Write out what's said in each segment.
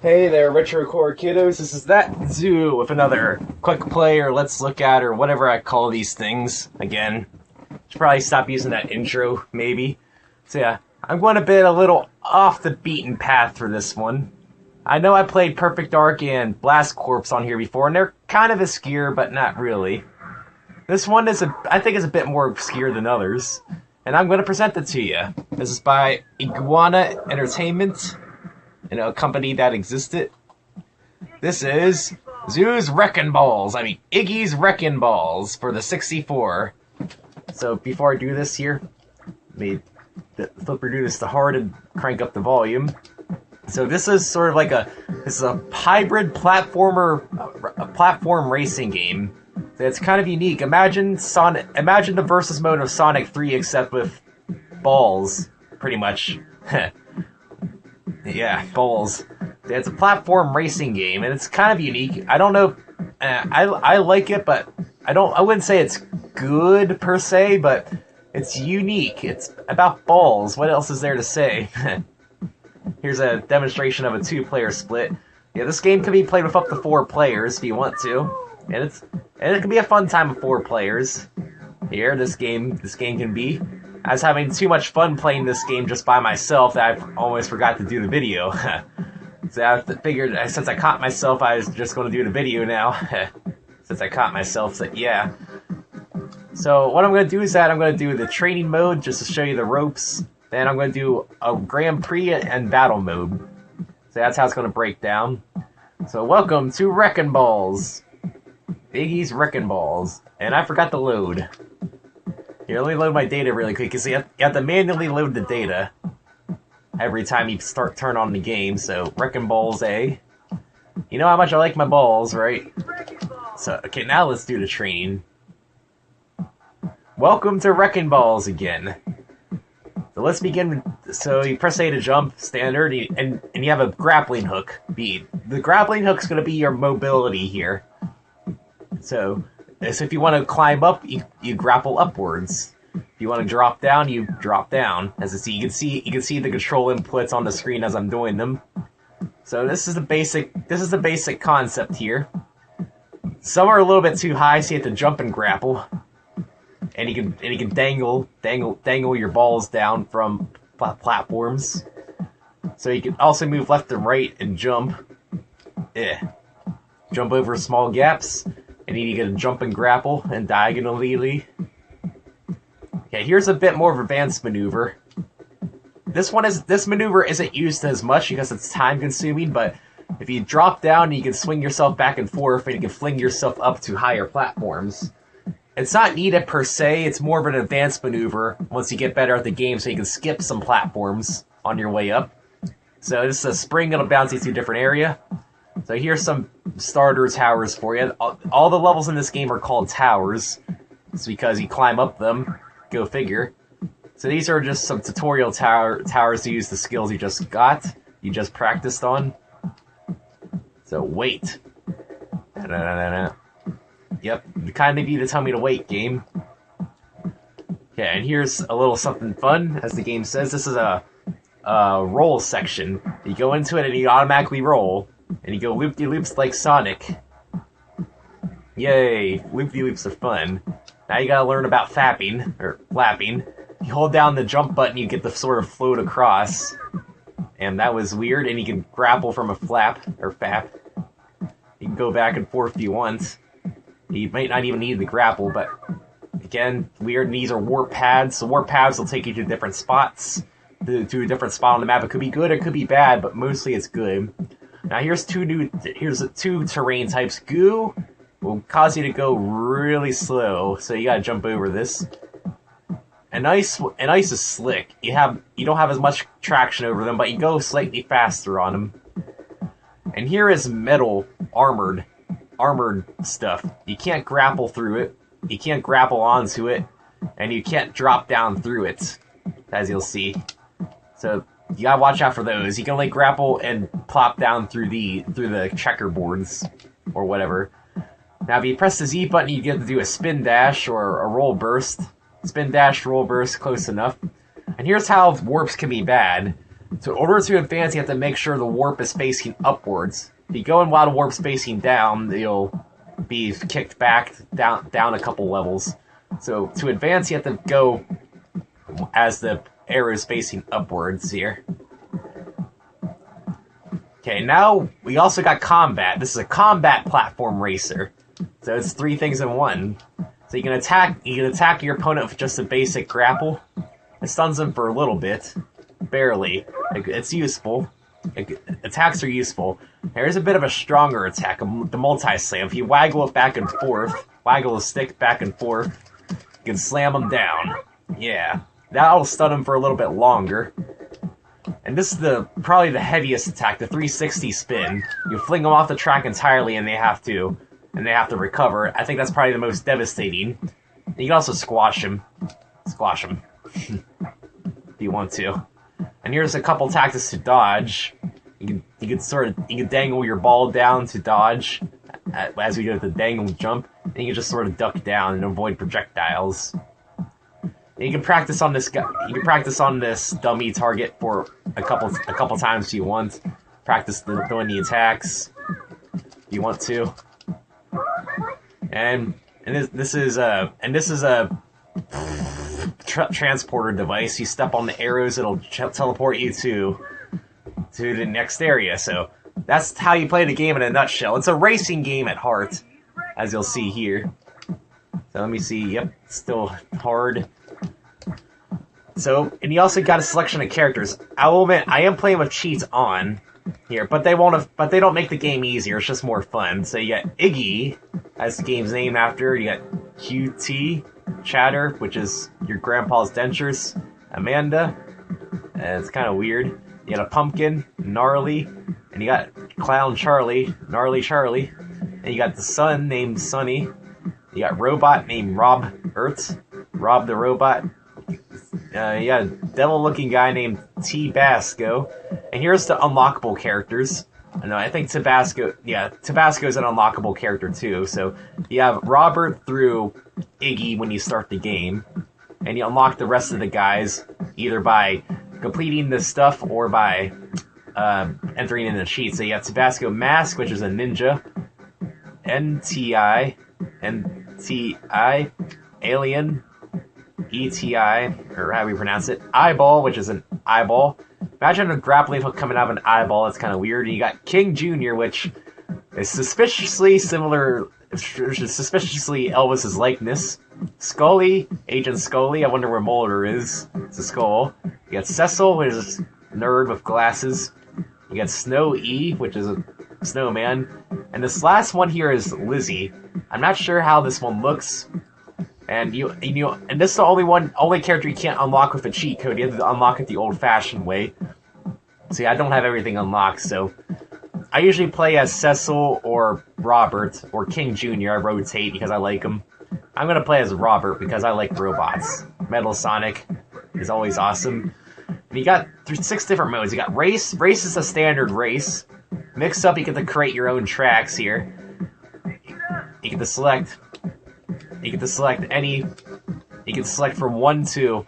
Hey there, Retro Core kiddos. This is ThatZooooooooo with another quick play or let's look at or whatever I call these things. Again, should probably stop using that intro, maybe. So yeah, I'm going a little off the beaten path for this one. I know I played Perfect Dark and Blast Corps on here before, and they're kind of obscure, but not really. This one I think is a bit more obscure than others, and I'm going to present it to you. This is by Iguana Entertainment. A company that existed. This is Zoo's Wreckin Balls. Iggy's Wreckin Balls for the 64. So before I do this here, let me flipper do this to hard and crank up the volume. So this is sort of like a hybrid platformer, a platform racing game. It's kind of unique. Imagine the versus mode of Sonic 3 except with balls, pretty much. Yeah, balls. It's a platform racing game, and it's kind of unique. I don't know. I like it, but I wouldn't say it's good per se, but it's unique. It's about balls. What else is there to say? Here's a demonstration of a 2-player split. Yeah, this game can be played with up to 4 players if you want to, and it can be a fun time with 4 players. Here, this game can be. I was having too much fun playing this game just by myself that I almost forgot to do the video. So I figured, since I caught myself, I was just going to do the video now. Since I caught myself, so yeah. So what I'm going to do is I'm going to do the training mode just to show you the ropes. Then I'm going to do a Grand Prix and battle mode. So that's how it's going to break down. So welcome to Wreckin Balls. Iggy's Wreckin Balls. And I forgot to load. Here, let me load my data really quick, because you have to manually load the data every time you turn on the game, so Wreckin Balls A. You know how much I like my balls, right? So, okay, now let's do the training. Welcome to Wreckin Balls again. So let's begin. So you press A to jump, standard, and you have a grappling hook. The grappling hook's going to be your mobility here. So if you want to climb up, you grapple upwards. If you want to drop down, you drop down. You can see the control inputs on the screen as I'm doing them. So this is the basic concept here. Some are a little bit too high, so you have to jump and grapple. And you can dangle your balls down from platforms. So you can also move left and right and jump. Jump over small gaps. And then you can jump and grapple and diagonally. Okay, here's a bit more of an advanced maneuver. This maneuver isn't used as much because it's time consuming, but if you drop down, you can swing yourself back and forth and you can fling yourself up to higher platforms. It's not needed per se, it's more of an advanced maneuver once you get better at the game, so you can skip some platforms on your way up. So this is a spring, it'll bounce you to a different area. So here's some starter towers for you. All the levels in this game are called towers. It's because you climb up them. Go figure. So these are just some tutorial towers to use the skills you just practiced on. So wait. Yep, you kind of need to tell me to wait, game. Okay, and here's a little something fun. As the game says, this is a roll section. You go into it and you automatically roll. And you go loop-de-loops like Sonic. Yay, loop-de-loops are fun. Now you gotta learn about flapping. You hold down the jump button, you get the sort of float across. And that was weird, and you can grapple from a flap, or fap. You can go back and forth if you want. You might not even need the grapple, but again, weird, and these are warp pads. So warp pads will take you to different spots. To a different spot on the map. It could be good, it could be bad, but mostly it's good. Now here's two terrain types. Goo will cause you to go really slow, so you gotta jump over this. And ice is slick. You don't have as much traction over them, but you go slightly faster on them. And here is metal, armored stuff. You can't grapple through it, you can't grapple onto it, and you can't drop down through it, as you'll see. So you gotta watch out for those. You can only grapple and plop down through the checkerboards or whatever. Now if you press the Z button, you get to do a spin dash or a roll burst. Spin dash, roll burst, close enough. And here's how warps can be bad. So in order to advance, you have to make sure the warp is facing upwards. If you go in while the warp's facing down, you'll be kicked back down a couple levels. So to advance, you have to go as the arrow is facing upwards here. Okay, now we also got combat. This is a combat platform racer. So it's 3 things in one. So you can attack your opponent with just a basic grapple. It stuns them for a little bit. Barely. It's useful. Attacks are useful. Here's a bit of a stronger attack, the multi-slam. If you waggle it back and forth, waggle the stick back and forth, you can slam them down. Yeah. That'll stun them for a little bit longer. And this is probably the heaviest attack, the 360 spin. You fling them off the track entirely and they have to recover. I think that's probably the most devastating. You can also squash him. Squash him. If you want to. And here's a couple tactics to dodge. You can dangle your ball down to dodge as we do the dangle jump. And you can just sort of duck down and avoid projectiles. And you can practice on this guy. You can practice on this dummy target for a couple times if you want. Practice doing the attacks if you want to. And this is a transporter device. You step on the arrows, it'll teleport you to the next area. So that's how you play the game in a nutshell. It's a racing game at heart, as you'll see here. So let me see. Yep, still hard. So, and you also got a selection of characters. I will admit, I am playing with cheats on here, but they don't make the game easier. It's just more fun. So you got Iggy, that's the game's name after. You got QT, Chatter, which is your grandpa's dentures. Amanda, it's kind of weird. You got a pumpkin, Gnarly, and you got Clown Charlie, Gnarly Charlie. And you got the son named Sonny. You got robot named Rob Ertz, Rob the robot. You got a devil-looking guy named Tabasco. And here's the unlockable characters. I think Tabasco's an unlockable character too. So you have Robert through Iggy when you start the game. And you unlock the rest of the guys either by completing this stuff or by entering in the cheat. So you have Tabasco Mask, which is a ninja. NTI, Alien, ETI, or how we pronounce it, Eyeball, which is an eyeball. Imagine a grappling hook coming out of an eyeball, it's kind of weird. And you got King Jr., which is suspiciously Elvis's likeness. Scully, Agent Scully, I wonder where Mulder is. It's a skull. You got Cecil, which is a nerd with glasses. You got Snow E, which is a snowman. And this last one here is Lizzie. I'm not sure how this one looks. And this is the only character you can't unlock with a cheat code. You have to unlock it the old-fashioned way. See, I don't have everything unlocked, so I usually play as Cecil or Robert or King Jr. I rotate because I like them. I'm gonna play as Robert because I like robots. Metal Sonic is always awesome. And you got 6 different modes. You got race. Race is a standard race. Mixed up, you get to create your own tracks here. You get to select. You get to select any. You can select from 1 to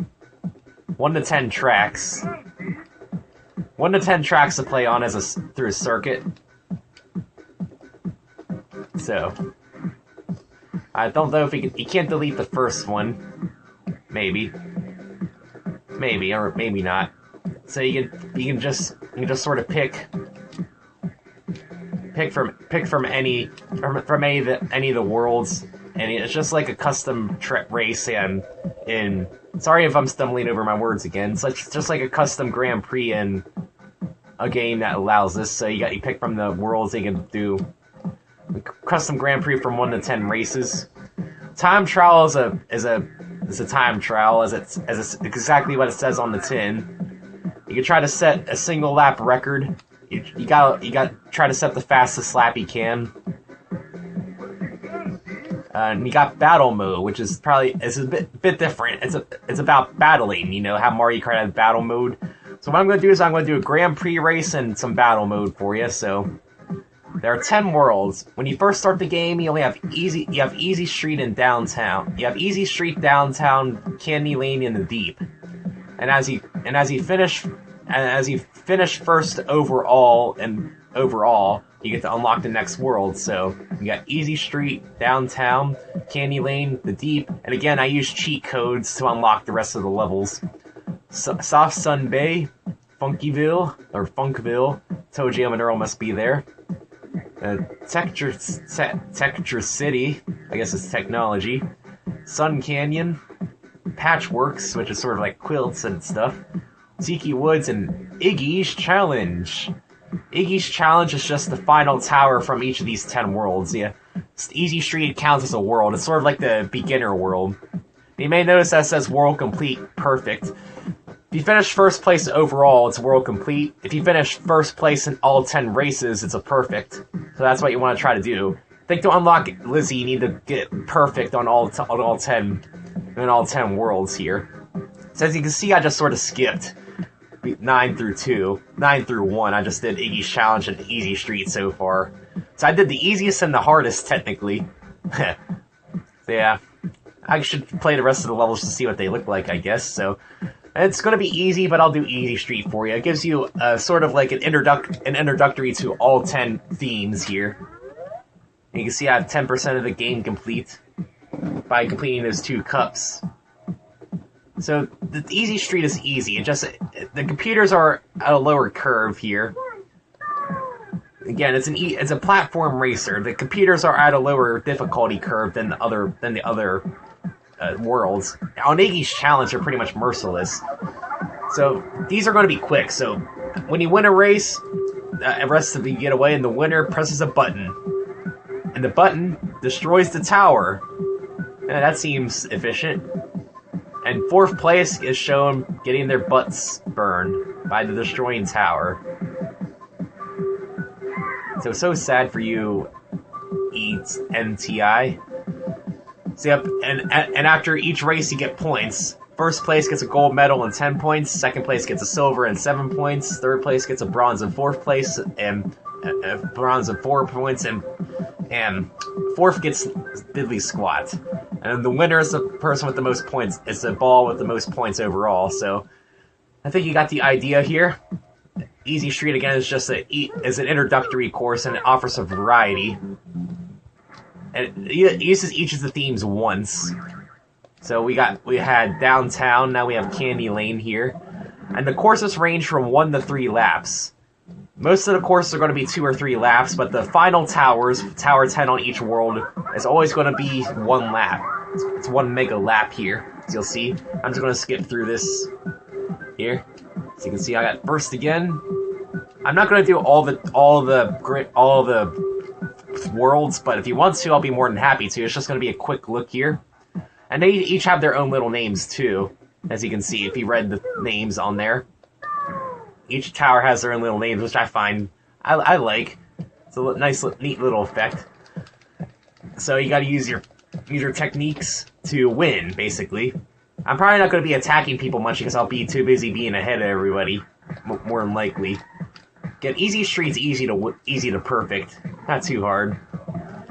10 tracks. 1 to 10 tracks to play on through a circuit. So I don't know if you can't delete the first one. Maybe or maybe not. So you can just sort of pick from any of the worlds. And it's just like a custom race, and sorry if I'm stumbling over my words again. It's just like a custom Grand Prix in a game that allows this. So you pick from the worlds. You can do custom Grand Prix from 1 to 10 races. Time trial is a time trial, as it's exactly what it says on the tin. You can try to set a single lap record. You got try to set the fastest lap you can. And you got battle mode, which is a bit different. It's about battling, how Mario Kart has battle mode. So what I'm going to do is I'm going to do a Grand Prix race and some battle mode for you. So there are 10 worlds. When you first start the game, you only have Easy Street and Downtown. You have Easy Street, Downtown, Candy Lane, and the Deep. And as you finish as you finish first overall, you get to unlock the next world. So you got Easy Street, Downtown, Candy Lane, The Deep, and again I use cheat codes to unlock the rest of the levels. Soft Sun Bay, Funkville, Toe Jam and Earl must be there. Texture City, I guess it's technology. Sun Canyon, Patchworks, which is sort of like quilts and stuff. Tiki Woods, and Iggy's Challenge. Iggy's Challenge is just the final tower from each of these 10 worlds. Yeah, Easy Street counts as a world. It's sort of like the beginner world. You may notice that it says World Complete Perfect. If you finish first place overall, it's World Complete. If you finish first place in all 10 races, it's a Perfect. So that's what you want to try to do. I think to unlock Lizzie, you need to get Perfect on all 10 worlds here. So as you can see, I just sort of skipped 9 through 1. I just did Iggy's Challenge and Easy Street so far. So I did the easiest and the hardest, technically. So yeah, I should play the rest of the levels to see what they look like, I guess. So it's going to be easy, but I'll do Easy Street for you. It gives you sort of like an introductory to all 10 themes here. And you can see I have 10% of the game complete by completing those 2 cups. So the Easy Street is easy. The computers are at a lower curve here. Again, it's a platform racer. The computers are at a lower difficulty curve than the other worlds. On Iggy's Challenge, they're pretty much merciless. So these are going to be quick. So when you win a race, the rest of you get away, and the winner presses a button, and the button destroys the tower. That seems efficient. And 4th place is shown getting their butts burned by the destroying tower. So sad for you, MTI. So yep, and after each race you get points. 1st place gets a gold medal and 10 points. 2nd place gets a silver and 7 points. 3rd place gets a bronze and 4th place and bronze and 4 points. And 4th gets diddly squat. And the winner is the person with the most points. It's the ball with the most points overall. So I think you got the idea here. Easy Street again is just an introductory course, and it offers a variety. And it uses each of the themes once. So we had Downtown, now we have Candy Lane here. And the courses range from 1 to 3 laps. Most of the courses are going to be 2 or 3 laps, but the final towers, Tower 10 on each world, is always going to be 1 lap. It's 1 mega lap here, as you'll see. I'm just going to skip through this here. So you can see I got first again. I'm not going to do all the worlds, but if you want to, I'll be more than happy to. It's just going to be a quick look here. And they each have their own little names too, as you can see if you read the names on there. Each tower has their own little names, which I find I like. It's a nice, neat little effect. So you got to use your techniques to win, basically. I'm probably not going to be attacking people much because I'll be too busy being ahead of everybody, more than likely. Again, Easy Street's easy to perfect, not too hard.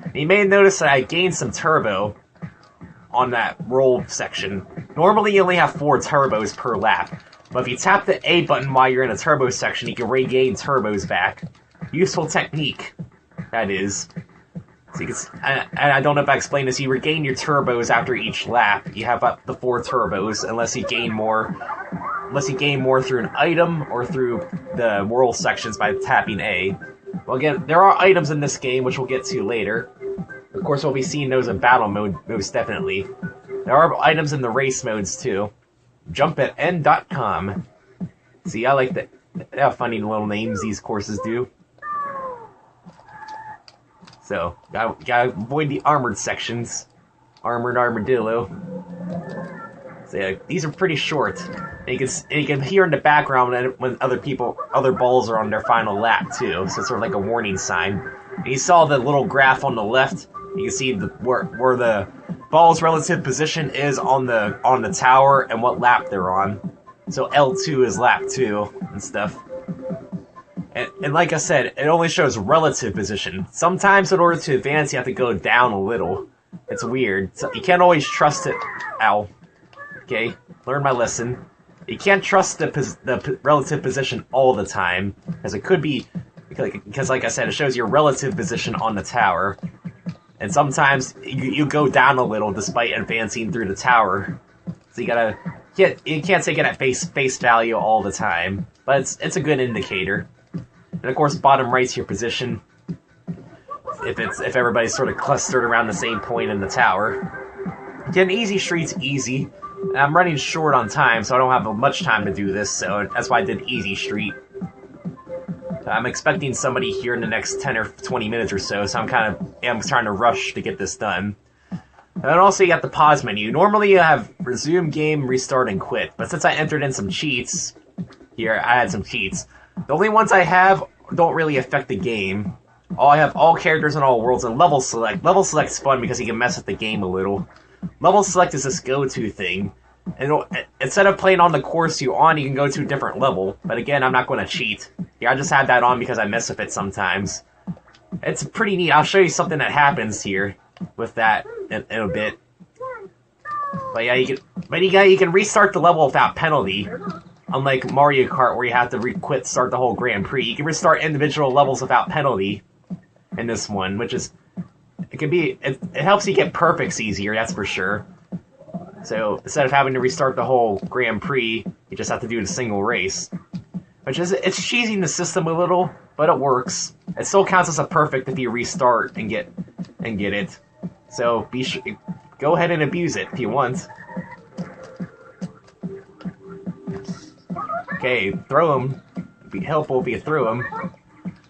And you may notice that I gained some turbo on that roll section. Normally you only have 4 turbos per lap, but if you tap the A button while you're in a turbo section, you can regain turbos back. Useful technique, that is. So you can, and I don't know if I explained this, you regain your turbos after each lap. You have up to 4 turbos, unless you gain more through an item or through the world sections by tapping A. Well, again, there are items in this game, which we'll get to later. Of course, we'll be seeing those in battle mode, most definitely. There are items in the race modes, too. Jump at N.com. See, I like that. How funny little names these courses do. So, gotta avoid the armored sections. Armored Armadillo. So yeah, these are pretty short. And you can hear in the background when other balls are on their final lap too. So it's sort of like a warning sign. And you saw the little graph on the left. You can see where the ball's relative position is on the tower and what lap they're on. So L2 is lap 2 and stuff. And like I said, it only shows relative position. Sometimes in order to advance, you have to go down a little. It's weird. So you can't always trust it. Ow. Okay, learn my lesson. You can't trust the relative position all the time, because it could be, because like I said, it shows your relative position on the tower. And sometimes you go down a little despite advancing through the tower. So you can't take it at face value all the time, but it's a good indicator. And of course, bottom right's your position. If everybody's sort of clustered around the same point in the tower. Again, easy street's easy. And I'm running short on time, so I don't have much time to do this, so that's why I did easy street. I'm expecting somebody here in the next 10 or 20 minutes or so, so I'm trying to rush to get this done. And then also you got the pause menu. Normally you have resume game, restart, and quit, but since I entered in some cheats, here, I had some cheats. The only ones I have don't really affect the game. I have all characters in all worlds, and level select. Level select's fun because you can mess with the game a little. Level select is this go-to thing. And instead of playing on the course you're on, you can go to a different level. But again, I'm not going to cheat. Yeah, I just had that on because I mess with it sometimes. It's pretty neat. I'll show you something that happens here with that in a bit. But yeah, you can restart the level without penalty. Unlike Mario Kart, where you have to start the whole Grand Prix. You can restart individual levels without penalty in this one, which is... It helps you get perfects easier, that's for sure. So, instead of having to restart the whole Grand Prix, you just have to do the single race. It's cheesing the system a little, but it works. It still counts as a perfect if you restart and get it. So, go ahead and abuse it if you want. Okay, throw him. It'd be helpful if you threw him.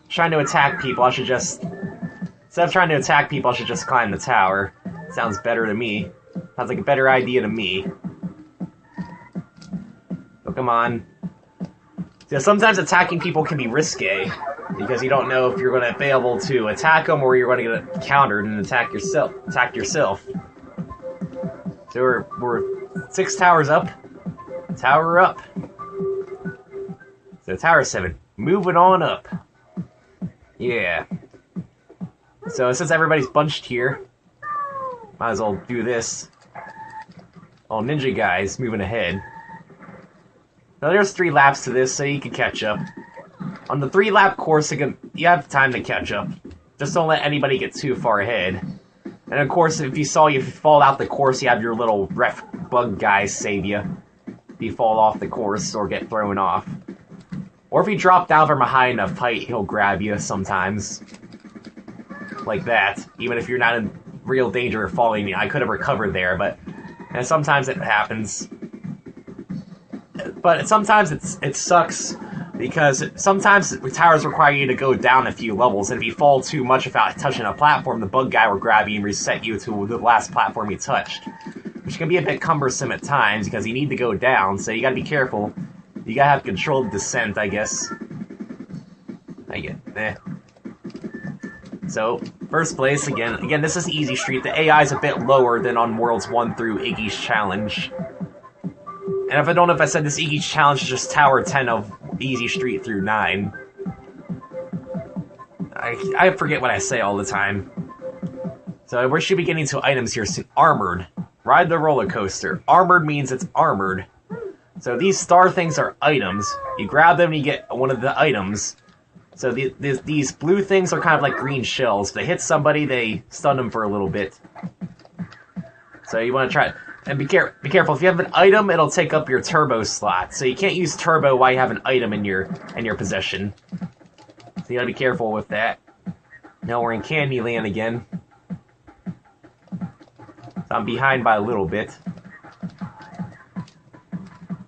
Trying to attack people, instead of trying to attack people, I should just climb the tower. Sounds better to me. Sounds like a better idea to me. Oh, come on. So sometimes attacking people can be risque, because you don't know if you're going to be able to attack them or you're going to get countered and attack yourself. So we're 6 towers up. Tower up. So tower 7. Moving on up. Yeah. So since everybody's bunched here, might as well do this. All ninja guys moving ahead. Now there's 3 laps to this, so you can catch up. On the 3-lap course, you have time to catch up. Just don't let anybody get too far ahead. And of course, if you fall out the course, you have your little ref bug guys save you. If you fall off the course or get thrown off. Or if you drop down from a high enough height, he'll grab you sometimes. Like that. Even if you're not in real danger of falling, I could have recovered there, but and sometimes it happens. But sometimes it sucks, because sometimes the towers require you to go down a few levels, and if you fall too much without touching a platform, the bug guy will grab you and reset you to the last platform you touched. Which can be a bit cumbersome at times, because you need to go down, so you gotta be careful. You gotta have controlled descent, I guess. So, first place, again, this is Easy Street. The AI is a bit lower than on Worlds 1 through Iggy's Challenge. And if I don't know if I said this, Iggy's Challenge is just Tower 10 of Easy Street through 9. I forget what I say all the time. So we should be getting to items here soon. Armored. Ride the roller coaster. Armored means it's armored. So these star things are items. You grab them and you get one of the items. So these blue things are kind of like green shells. If they hit somebody, they stun them for a little bit. So you want to try... And be careful. If you have an item, it'll take up your turbo slot. So you can't use turbo while you have an item in your possession. So you gotta be careful with that. Now we're in Candyland again. So I'm behind by a little bit.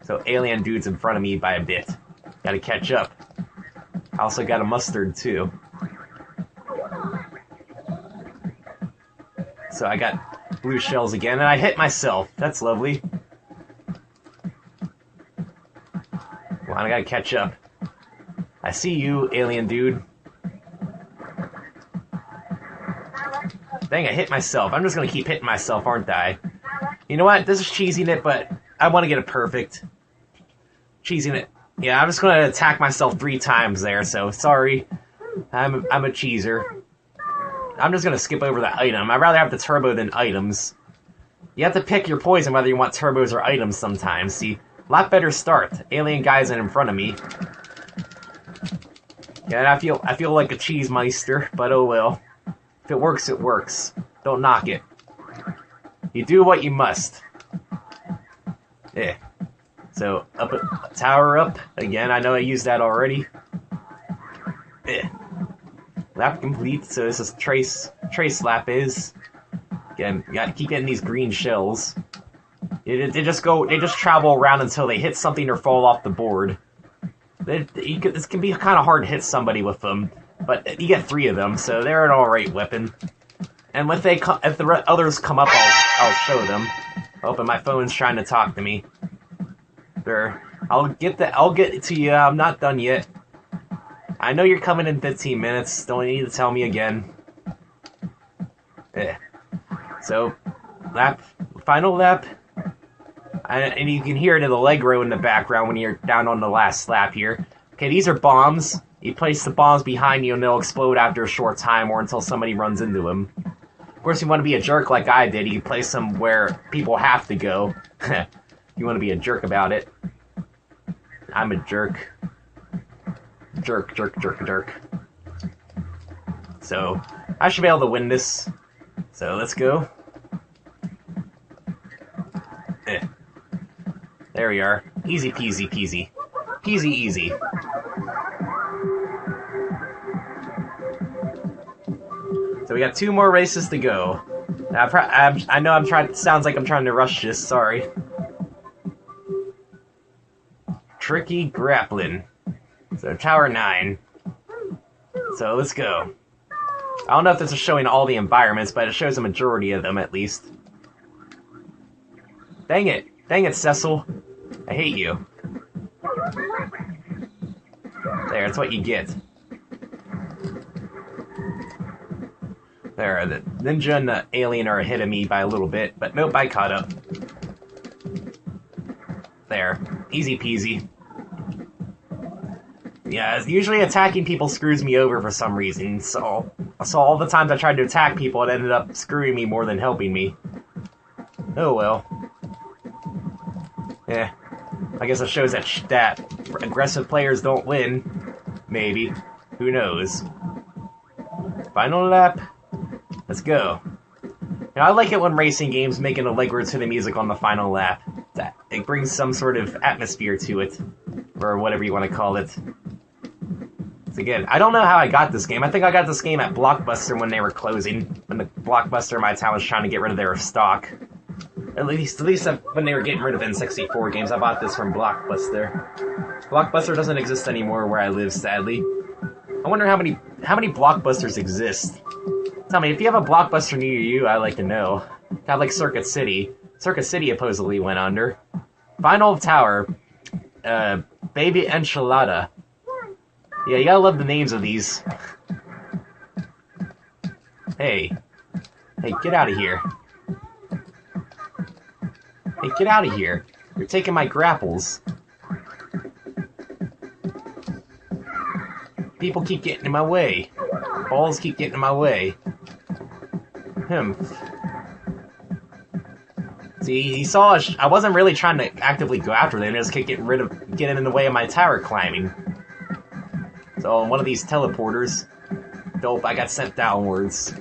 So alien dude's in front of me by a bit. Gotta catch up. I also got a mustard too. So I got blue shells again, and I hit myself. That's lovely. Come on, I gotta catch up. I see you, alien dude. Dang, I hit myself. I'm just gonna keep hitting myself, aren't I? You know what? This is cheesing it, but I want to get it perfect. Cheesing it. Yeah, I'm just gonna attack myself 3 times there, so sorry. I'm a cheeser. I'm just gonna skip over the item. I'd rather have the turbo than items. You have to pick your poison whether you want turbos or items sometimes. See, Lot better start. Alien guy's in front of me. Yeah, and I feel like a cheese meister, but oh well. If it works, it works. Don't knock it. You do what you must. Yeah. So, tower up. Again, I know I used that already. Yeah. Lap complete, so this is trace lap is. Again, you gotta keep getting these green shells. They just travel around until they hit something or fall off the board. This can be kind of hard to hit somebody with them, but you get 3 of them, so they're an alright weapon. And if the others come up, I'll show them. Oh, but my phone's trying to talk to me. There, I'll get it to you. I'm not done yet. I know you're coming in 15 minutes. Don't need to tell me again. Yeah. So, final lap. And you can hear it in the leg row in the background when you're down on the last lap here. Okay, these are bombs. You place the bombs behind you and they'll explode after a short time or until somebody runs into them. Of course, you want to be a jerk like I did. You place them where people have to go. You want to be a jerk about it. I'm a jerk. Jerk. So, I should be able to win this. So, let's go. There we are. Easy peasy peasy. Peasy easy. So we got 2 more races to go. I know sounds like I'm trying to rush this, sorry. Tricky grappling. So Tower 9. So let's go. I don't know if this is showing all the environments, but it shows a majority of them at least. Dang it, Cecil. I hate you. There, that's what you get. There, the ninja and the alien are ahead of me by a little bit, but nope, I caught up. There, easy peasy. Yeah, usually attacking people screws me over for some reason, so all the times I tried to attack people, it ended up screwing me more than helping me. Oh well. Yeah, I guess it shows that aggressive players don't win. Maybe. Who knows? Final lap. Let's go. Now, I like it when racing games make an allegro to the music on the final lap. It brings some sort of atmosphere to it, or whatever you want to call it. So again, I don't know how I got this game. I think I got this game at Blockbuster when they were closing, when the Blockbuster in my town was trying to get rid of their stock. At least when they were getting rid of N64 games, I bought this from Blockbuster. Blockbuster doesn't exist anymore where I live, sadly. I wonder how many Blockbusters exist. Tell me, if you have a Blockbuster near you, I'd like to know. Kind of like Circuit City. Circuit City supposedly went under. Final Tower. Baby Enchilada. Yeah, you gotta love the names of these. Hey, get out of here. Hey, get out of here. You're taking my grapples. People keep getting in my way. Balls keep getting in my way. See, he saw I wasn't really trying to actively go after them, I just kept getting in the way of my tower climbing. So, on one of these teleporters, dope, I got sent downwards.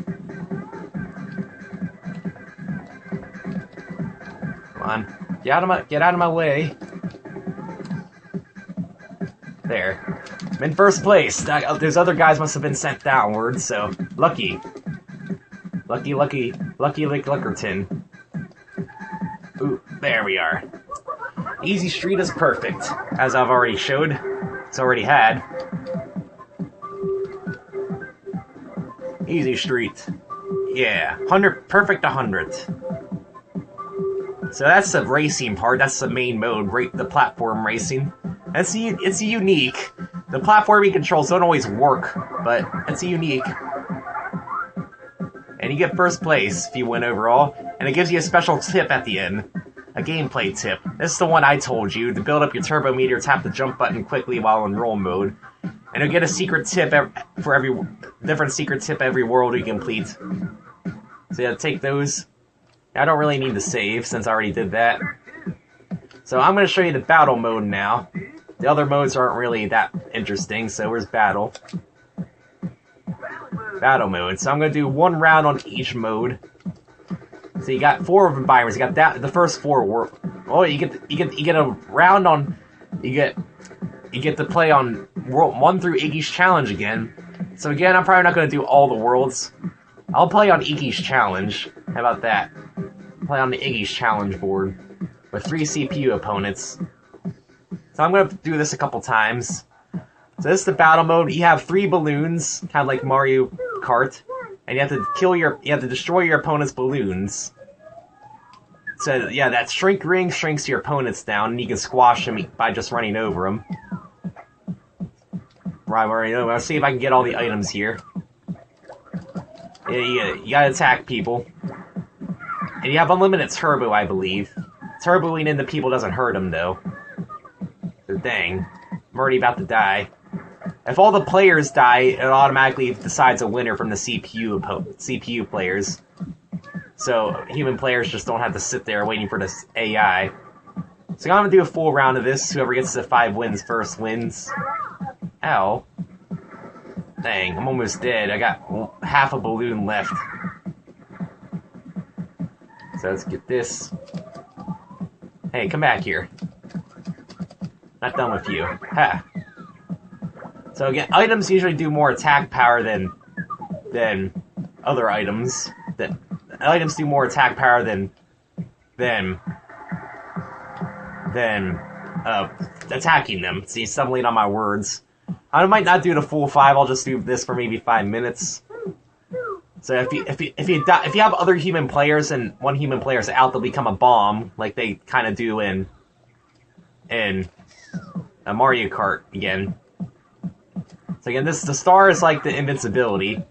Come on, get out of my way. There. I'm in first place. Those other guys must have been sent downwards, so lucky. Lucky Lickerton. Ooh, there we are. Easy Street is perfect, as I've already showed. It's already had. Easy Street. Yeah, perfect 100th. So that's the racing part. That's the main mode, the platform racing. It's unique. The platforming controls don't always work, but it's unique. And you get first place if you win overall, and it gives you a special tip at the end. A gameplay tip. This is the one I told you. To build up your turbo meter, tap the jump button quickly while in roll mode. And you'll get a secret tip for every different secret tip every world you complete. So yeah, take those. I don't really need to save since I already did that. So I'm going to show you the battle mode now. The other modes aren't really that interesting, so where's battle? Battle mode. So I'm going to do 1 round on each mode. So you got 4 environments. You got the first 4. Oh, you get a round on. You get to play on world 1 through Iggy's challenge again. So again, I'm probably not going to do all the worlds. I'll play on Iggy's challenge. How about that? Play on the Iggy's challenge board with 3 CPU opponents. So I'm going to do this a couple times. So this is the battle mode. You have 3 balloons, kind of like Mario Kart, and you have to destroy your opponent's balloons. So yeah, that shrink ring shrinks your opponents down, and you can squash them by just running over them. Right, let's see if I can get all the items here. Yeah, you gotta attack people. And you have unlimited turbo, I believe. Turboing into people doesn't hurt them, though. So dang. I'm already about to die. If all the players die, it automatically decides a winner from the CPU players. So human players just don't have to sit there waiting for this AI. So I'm gonna do a full round of this. Whoever gets to 5 wins first wins. Ow. Dang, I'm almost dead. I got half a balloon left. So let's get this. Hey, come back here. Not done with you. Ha. So again, items usually do more attack power than other items. Items do more attack power than attacking them. See, stumbling on my words. I might not do the full 5. I'll just do this for maybe 5 minutes. So if you have other human players and one human player is out, they'll become a bomb, like they kind of do in a Mario Kart again. So again, the star is like the invincibility.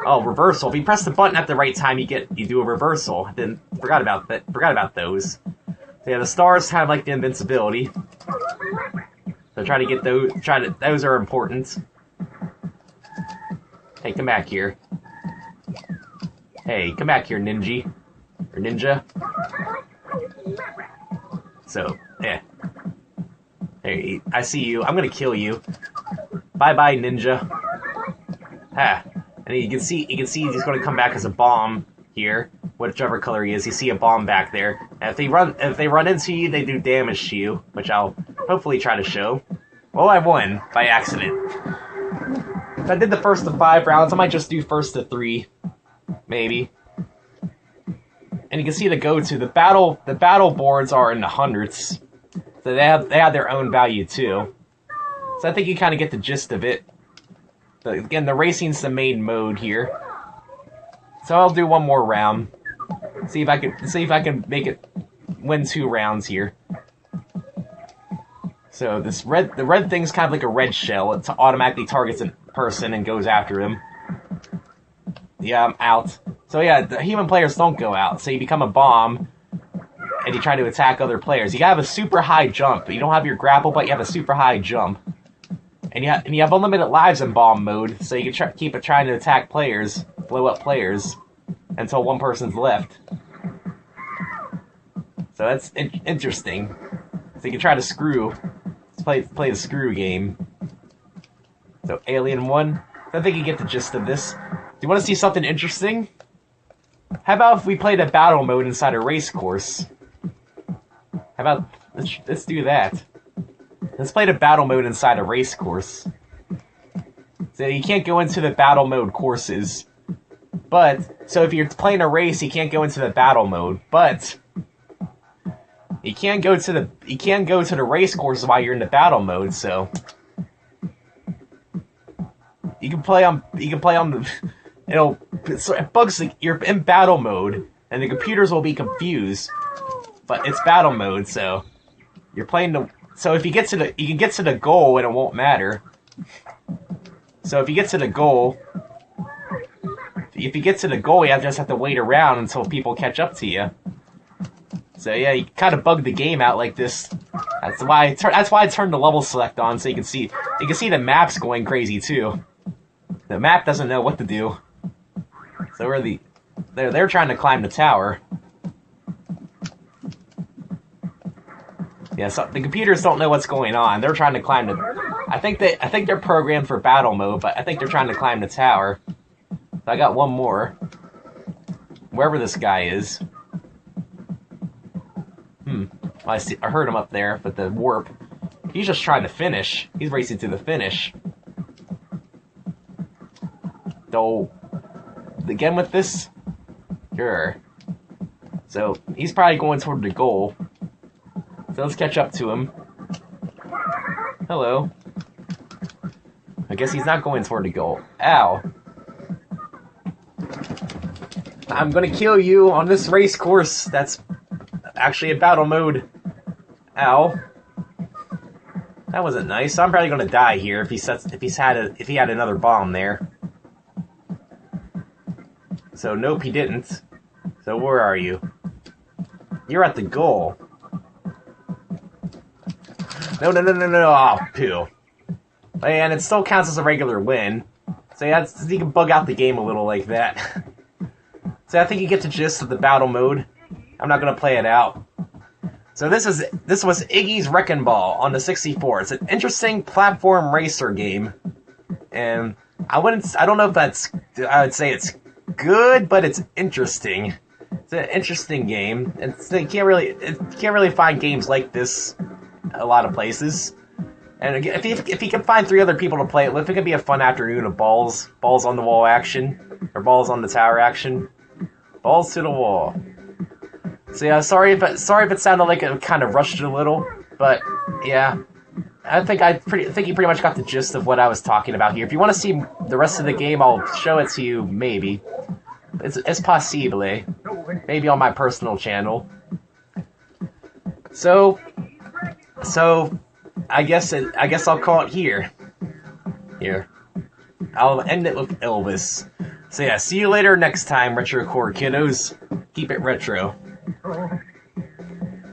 Oh, reversal. If you press the button at the right time, you do a reversal. Then forgot about those. So yeah, the star is kind of like the invincibility. So try to get those. Those are important. Hey, come back here. Hey, come back here, ninja. Or ninja. So, yeah. Hey, I see you. I'm gonna kill you. Bye-bye, ninja. Ha. And you can see he's gonna come back as a bomb here. Whichever color he is, you see a bomb back there. And if they run into you, they do damage to you, which I'll hopefully try to show. Well, I won by accident. If I did the first of 5 rounds, I might just do first to 3, maybe. And you can see the battle boards are in the hundreds, so they have their own value too. So I think you kind of get the gist of it. But again, the racing's the main mode here. So I'll do one more round. See if I can make it win 2 rounds here. So the red thing's kind of like a red shell. It automatically targets a person and goes after him. Yeah, I'm out. So yeah, the human players don't go out. So you become a bomb, and you try to attack other players. You have a super high jump. You don't have your grapple, but you have a super high jump. And you have unlimited lives in bomb mode, so you can keep trying to attack players, blow up players, until one person's left. So that's interesting. So you can try to play the screw game. So Alien 1. I think you get the gist of this. Do you want to see something interesting? How about if we play the battle mode inside a race course? How about let's do that. Let's play the battle mode inside a race course. So you can't go into the battle mode courses. So if you're playing a race, you can't go into the battle mode. But you can go to the race courses while you're in the battle mode, so you can play on the it bugs you're in battle mode and the computers will be confused. But it's battle mode, so you're playing so if you can get to the goal and it won't matter. So if you get to the goal, you just have to wait around until people catch up to you. So yeah, you kind of bug the game out like this. That's why I turned the level select on, so you can see the map's going crazy too. The map doesn't know what to do. So they're trying to climb the tower. Yeah, so the computers don't know what's going on. They're trying to climb the... I think they're programmed for battle mode, but I think they're trying to climb the tower. So I got one more. Wherever this guy is. Well, I heard him up there, but the warp. He's just trying to finish. He's racing to the finish. So, again with this? Sure. So, he's probably going toward the goal. So let's catch up to him. Hello. I guess he's not going toward the goal. Ow. I'm gonna kill you on this race course. That's actually a battle mode. Ow. That wasn't nice. I'm probably gonna die here if he had another bomb there. So nope, he didn't. So where are you? You're at the goal. No. Oh, poo. And it still counts as a regular win. So yeah, you can bug out the game a little like that. So I think you get the gist of the battle mode. I'm not gonna play it out. So this was Iggy's Wreckin Ball on the 64. It's an interesting platform racer game, and I don't know if I would say it's good, but it's interesting. It's an interesting game. You can't really find games like this a lot of places. And if you can find 3 other people to play it with, it could be a fun afternoon of balls on the wall action, or balls on the tower action. Balls to the wall. So yeah, sorry if it sounded like it kind of rushed a little, but yeah, I think you pretty much got the gist of what I was talking about here. If you want to see the rest of the game, I'll show it to you. Maybe it's possible, maybe on my personal channel. So I guess I'll call it here. I'll end it with Elvis. So yeah, see you later next time, Retro Core kiddos. Keep it retro.